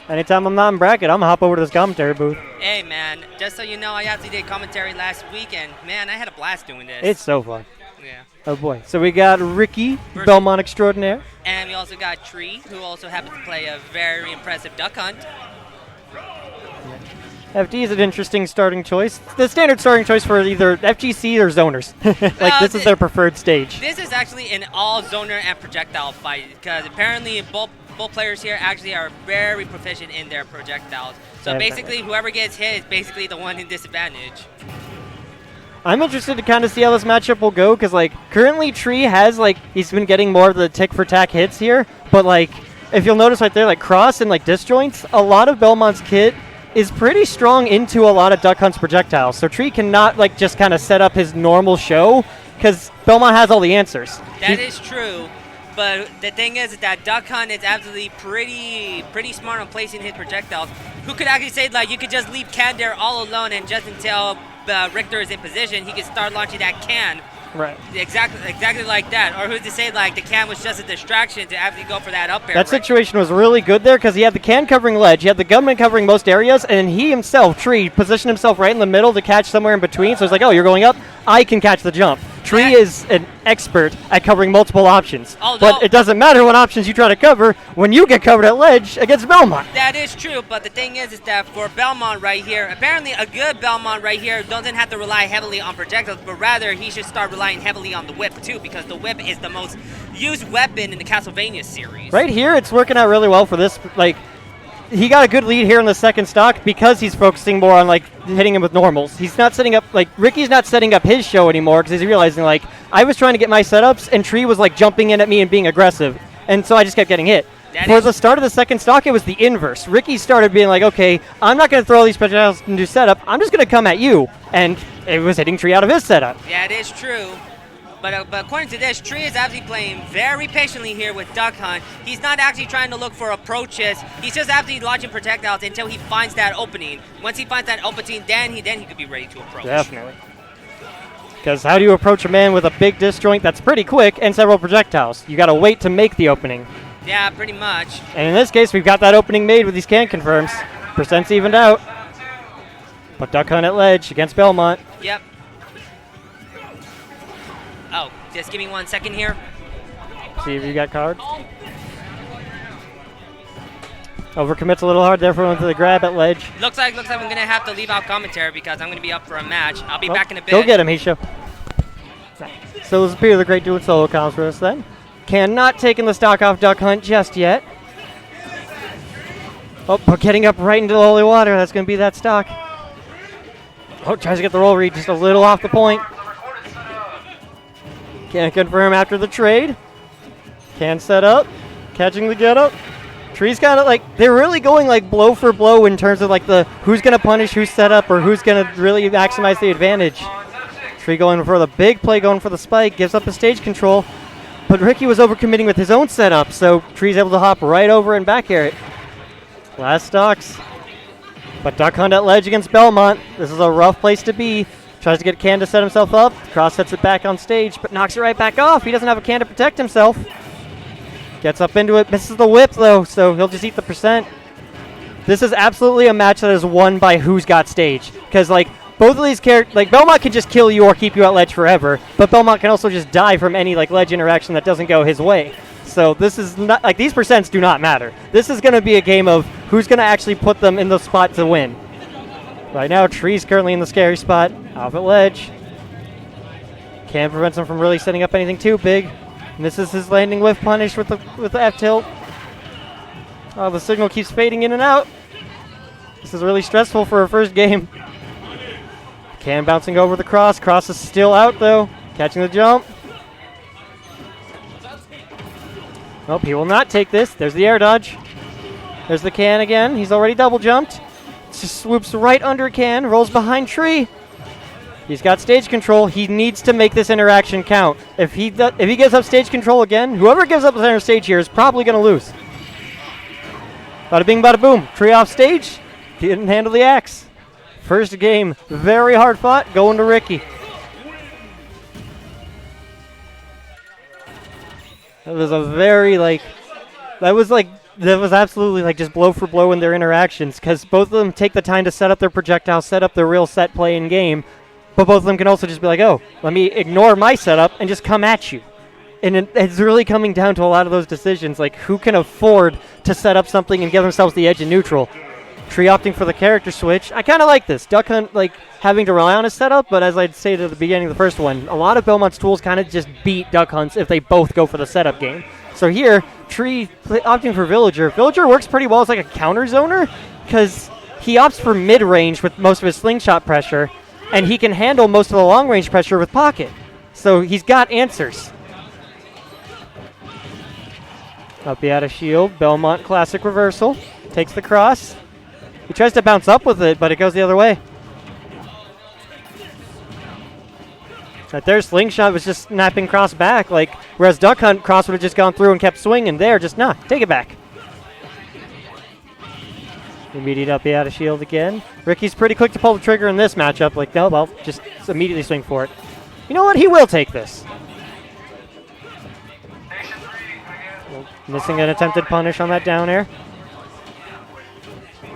Anytime I'm not in bracket, I'm gonna hop over to this commentary booth. Hey, man, just so you know, I actually did commentary last weekend. Man, I had a blast doing this. It's so fun. Yeah. Oh boy. So we got Ricky, Belmont Extraordinaire. And we also got Tree, who also happens to play a very impressive duck hunt. FD is an interesting starting choice. The standard starting choice for either FGC or zoners. This is their preferred stage. This is actually an all zoner and projectile fight because apparently both players here actually are very proficient in their projectiles. So basically, whoever gets hit is basically the one in disadvantage. I'm interested to kind of see how this matchup will go because, currently Tree has, he's been getting more of the tick-for-tack hits here. But, if you'll notice right there, cross and, disjoints, a lot of Belmont's kit is pretty strong into a lot of Duck Hunt's projectiles. So Tree cannot, just kind of set up his normal show because Belmont has all the answers. That is true. But the thing is that Duck Hunt is absolutely pretty smart on placing his projectiles. Who could actually say, you could just leave Can there all alone and just until Richter is in position, he can start launching that can. Right. Exactly like that. Or who's to say, the can was just a distraction to actually go for that up air. That situation was really good there because he had the can covering ledge, he had the gunman covering most areas, and he himself, Tree, positioned himself right in the middle to catch somewhere in between. So it's oh, you're going up? I can catch the jump. Tree is an expert at covering multiple options. But it doesn't matter what options you try to cover when you get covered at ledge against Belmont. That is true, but the thing is that for Belmont right here, apparently a good Belmont right here doesn't have to rely heavily on projectiles, but rather he should start relying heavily on the whip too, because the whip is the most used weapon in the Castlevania series. Right here, it's working out really well for this. He got a good lead here in the second stock because he's focusing more on hitting him with normals. He's not setting up Ricky's not setting up his show anymore because he's realizing I was trying to get my setups and Tree was jumping in at me and being aggressive, and so I just kept getting hit. For the start of the second stock, it was the inverse. Ricky started being okay, I'm not going to throw these projectiles into setup. I'm just going to come at you, and it was hitting Tree out of his setup. Yeah, it is true. But according to this, Tree is actually playing very patiently here with Duck Hunt. He's not actually trying to look for approaches. He's just actually launching projectiles until he finds that opening. Once he finds that opening, then he could be ready to approach. Definitely. Because how do you approach a man with a big disjoint that's pretty quick and several projectiles? You got to wait to make the opening. Yeah, pretty much. And in this case, we've got that opening made with these can confirms. Percent's evened out. But Duck Hunt at ledge against Belmont. Yep. Oh, just give me 1 second here. See if you got cards. Overcommits a little hard, therefore went to the grab at ledge. Looks like I'm going to have to leave out commentary because I'm going to be up for a match. I'll be back in a bit. Go get him, Hisho. So this appears the great duo solo comms for us then. Can not taking the stock off Duck Hunt just yet. Oh, but getting up right into the holy water. That's going to be that stock. Oh, tries to get the roll read just a little off the point. Can't confirm after the trade. Can set up. Catching the get up. Tree's kind of they're really going blow for blow in terms of the who's going to punish who's set up or who's going to really maximize the advantage. Tree going for the big play, going for the spike, gives up the stage control. But Ricky was overcommitting with his own setup, so Tree's able to hop right over and back air it. Last stocks. But Duck Hunt at ledge against Belmont. This is a rough place to be. Tries to get Can to set himself up. Cross sets it back on stage, but knocks it right back off. He doesn't have a Can to protect himself. Gets up into it. Misses the whip, though, so he'll just eat the percent. This is absolutely a match that is won by who's got stage. Because, both of these characters, Belmont can just kill you or keep you at ledge forever, but Belmont can also just die from any, ledge interaction that doesn't go his way. So this is not, these percents do not matter. This is going to be a game of who's going to actually put them in the spot to win. Right now, Tree's currently in the scary spot, off at ledge. Can't prevent him from really setting up anything too big. Misses his landing whiff punish with the F tilt. Oh, the signal keeps fading in and out. This is really stressful for a first game. Can bouncing over the cross. Cross is still out though. Catching the jump. Nope, he will not take this. There's the air dodge. There's the Can again. He's already double jumped. Just swoops right under Can. Rolls behind Tree. He's got stage control. He needs to make this interaction count. If he gives up stage control again, whoever gives up the center stage here is probably going to lose. Bada bing, bada boom. Tree off stage. Didn't handle the axe. First game, very hard fought, going to Ricky. That was a very, that was that was absolutely like just blow for blow in their interactions, because both of them take the time to set up their projectile, set up their real set play in game, but both of them can also just be like, oh, let me ignore my setup and just come at you. And it's really coming down to a lot of those decisions, like who can afford to set up something and give themselves the edge in neutral. Tree opting for the character switch. I kind of like this. Duck Hunt, like, having to rely on his setup, but as I'd say at the beginning of the first one, a lot of Belmont's tools kind of just beat Duck Hunt's if they both go for the setup game. So here, Tree opting for Villager. Villager works pretty well as like a counter zoner, because he opts for mid-range with most of his slingshot pressure, and he can handle most of the long-range pressure with Pocket. So he's got answers. Up out of shield. Belmont classic reversal. Takes the cross. He tries to bounce up with it, but it goes the other way. Right there, Slingshot was just snapping cross back, like, whereas Duck Hunt cross would have just gone through and kept swinging. There, just nah, take it back. Immediate up out of shield again. Ricky's pretty quick to pull the trigger in this matchup. Like, no, well, just immediately swing for it. You know what? He will take this. Missing an attempted punish on that down air.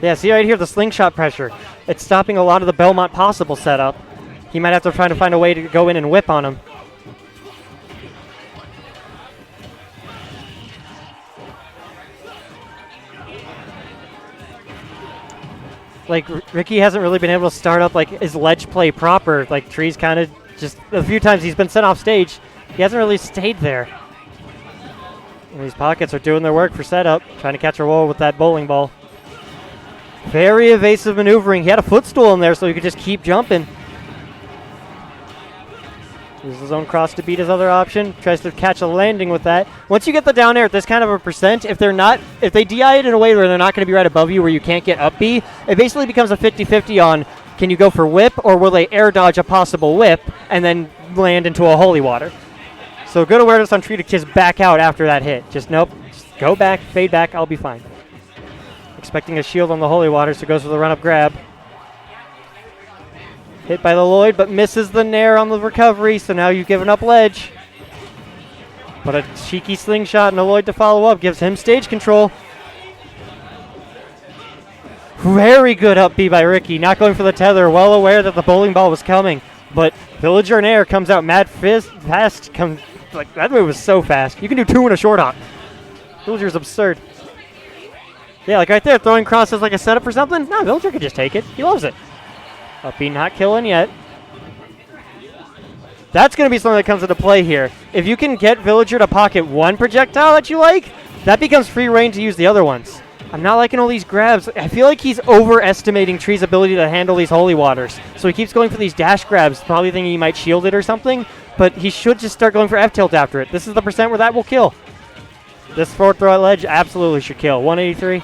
Yeah, see right here, the slingshot pressure. It's stopping a lot of the Belmont possible setup. He might have to try to find a way to go in and whip on him. Like, Ricky hasn't really been able to start up like his ledge play proper. Like, Tree's kind of just, a few times he's been sent off stage, he hasn't really stayed there. And these pockets are doing their work for setup, trying to catch a roll with that bowling ball. Very evasive maneuvering. He had a footstool in there so he could just keep jumping. Uses his own cross to beat his other option. Tries to catch a landing with that. Once you get the down air at this kind of a percent, if they DI it in a way where they're not going to be right above you where you can't get up B, it basically becomes a 50-50 on can you go for whip or will they air dodge a possible whip and then land into a holy water. So good awareness on Tree to just back out after that hit. Just nope, just go back, fade back, I'll be fine. Expecting a shield on the holy water, so goes for the run-up grab. Hit by the Lloyd, but misses the nair on the recovery, so now you've given up ledge. But a cheeky slingshot and a Lloyd to follow up gives him stage control. Very good up B by Ricky, not going for the tether, well aware that the bowling ball was coming. But Villager and air comes out mad fast. Like, that move was so fast. You can do two in a short hop. Villager's absurd. Yeah, like right there, throwing cross as like a setup or something. No, Villager could just take it. He loves it. Up B not killing yet. That's going to be something that comes into play here. If you can get Villager to pocket one projectile that you like, that becomes free reign to use the other ones. I'm not liking all these grabs. I feel like he's overestimating Tree's ability to handle these holy waters. So he keeps going for these dash grabs, probably thinking he might shield it or something, but he should just start going for F-tilt after it. This is the percent where that will kill. This forward throw at ledge absolutely should kill. 183.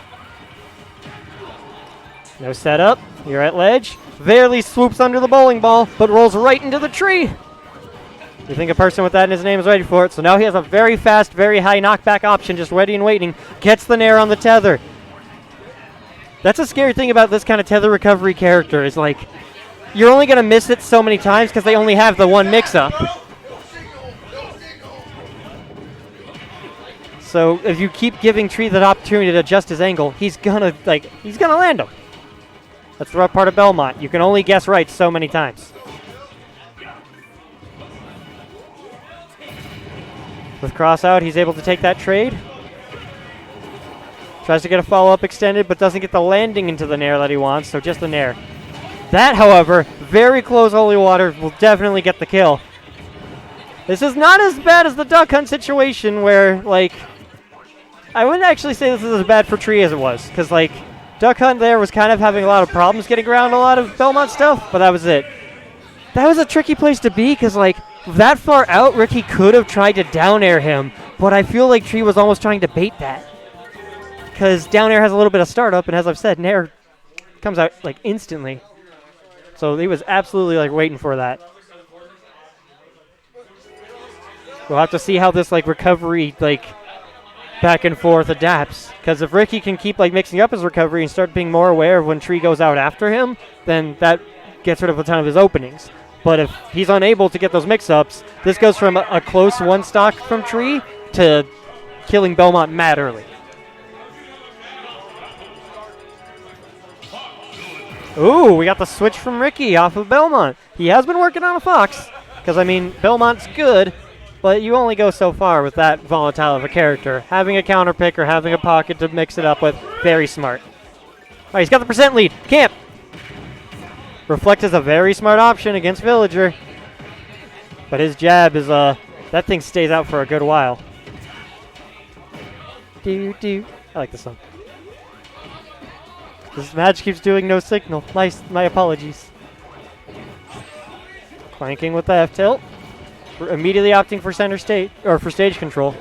No setup. You're at ledge. Barely swoops under the bowling ball, but rolls right into the tree. You think a person with that in his name is ready for it. So now he has a very fast, very high knockback option, just ready and waiting. Gets the nair on the tether. That's a scary thing about this kind of tether recovery character is like, you're only going to miss it so many times because they only have the one mix-up. So if you keep giving Tree that opportunity to adjust his angle, he's gonna land him. That's the rough part of Belmont. You can only guess right so many times. With cross out, he's able to take that trade. Tries to get a follow-up extended, but doesn't get the landing into the nair that he wants, so just the nair. That, however, very close holy water will definitely get the kill. This is not as bad as the Duck Hunt situation where, like, I wouldn't actually say this is as bad for Tree as it was, because, like, Duck Hunt there was kind of having a lot of problems getting around a lot of Belmont stuff, but that was it. That was a tricky place to be, because, like, that far out, Ricky could have tried to down air him, but I feel like Tree was almost trying to bait that. Because down air has a little bit of startup, and as I've said, nair comes out, like, instantly. So he was absolutely, like, waiting for that. We'll have to see how this, like, recovery, like, back and forth adapts. Because if Ricky can keep, like, mixing up his recovery and start being more aware of when Tree goes out after him, then that gets rid of a ton of his openings. But if he's unable to get those mix-ups, this goes from a close one stock from Tree to killing Belmont mad early. Ooh, we got the switch from Ricky off of Belmont. He has been working on a Fox. Because, I mean, Belmont's good, but you only go so far with that volatile of a character. Having a counter pick or having a pocket to mix it up with, very smart. All right, he's got the percent lead. Camp. Reflect is a very smart option against Villager. But his jab is, that thing stays out for a good while. I like this song. This match keeps doing no signal. My apologies. Clanking with the F tilt. We're immediately opting for center stage, or for stage control.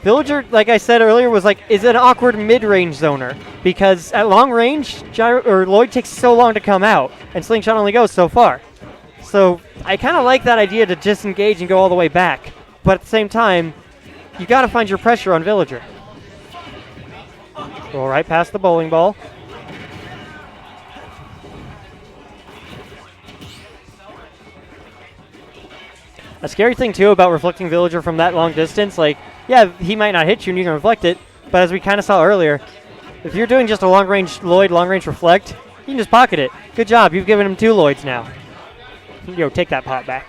Villager, like I said earlier, is an awkward mid-range zoner because at long range, Lloyd takes so long to come out, and Slingshot only goes so far. So I kind of like that idea to disengage and go all the way back, but at the same time, you got to find your pressure on Villager. Roll right past the bowling ball. A scary thing, too, about reflecting Villager from that long distance, like, yeah, he might not hit you and you can reflect it, but as we kind of saw earlier, if you're doing just a long-range Lloyd, long-range reflect, you can just pocket it. Good job. You've given him 2 Lloyds now. Yo, take that pot back.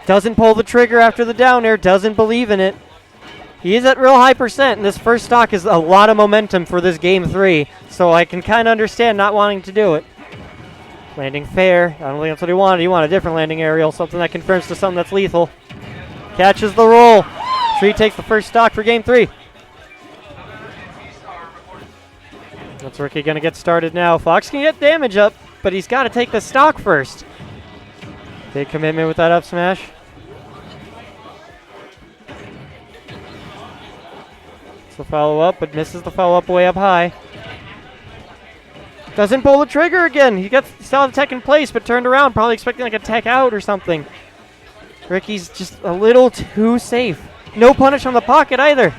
Doesn't pull the trigger after the down air. Doesn't believe in it. He is at real high percent, and this first stock is a lot of momentum for this game 3, so I can kind of understand not wanting to do it. Landing fair. I don't think that's what he wanted. He wanted a different landing aerial, something that confirms to something that's lethal. Catches the roll. Tree takes the first stock for game 3. That's Ricky going to get started now. Fox can get damage up, but he's got to take the stock first. Big commitment with that up smash. It's the follow up, but misses the follow up way up high. Doesn't pull the trigger again. He saw the tech in place, but turned around, probably expecting like a tech out or something. Ricky's just a little too safe. No punish on the pocket either.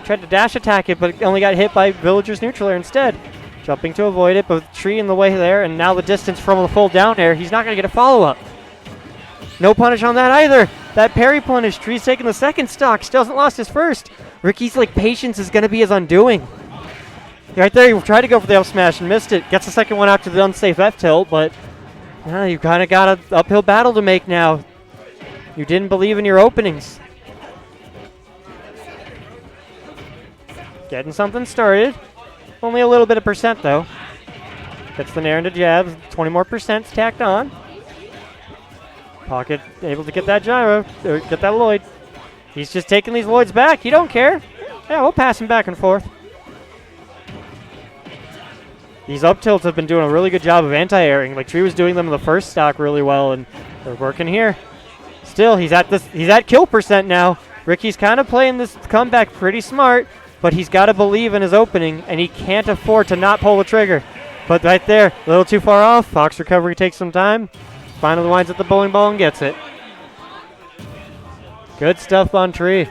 Tried to dash attack it, but only got hit by Villager's neutral air instead. Jumping to avoid it, but with Tree in the way there, and now the distance from the full down air, he's not going to get a follow-up. No punish on that either. That parry punish. Tree's taking the second stock. Still hasn't lost his first. Ricky's like patience is going to be his undoing. Right there, he tried to go for the up smash and missed it. Gets the second one out to the unsafe F tilt, but you've kind of got an uphill battle to make now. You didn't believe in your openings. Getting something started. Only a little bit of percent, though. Gets the nair into jabs. 20 more percent's tacked on. Pocket able to get that gyro, or get that Lloyd. He's just taking these Lloyds back. He don't care. Yeah, we'll pass him back and forth. These up tilts have been doing a really good job of anti-airing. Like Tree was doing them in the first stock really well, and they're working here. Still, he's at kill percent now. Ricky's kind of playing this comeback pretty smart, but he's got to believe in his opening, and he can't afford to not pull the trigger. But right there, a little too far off. Fox recovery takes some time. Finally winds at the bowling ball and gets it. Good stuff on Tree.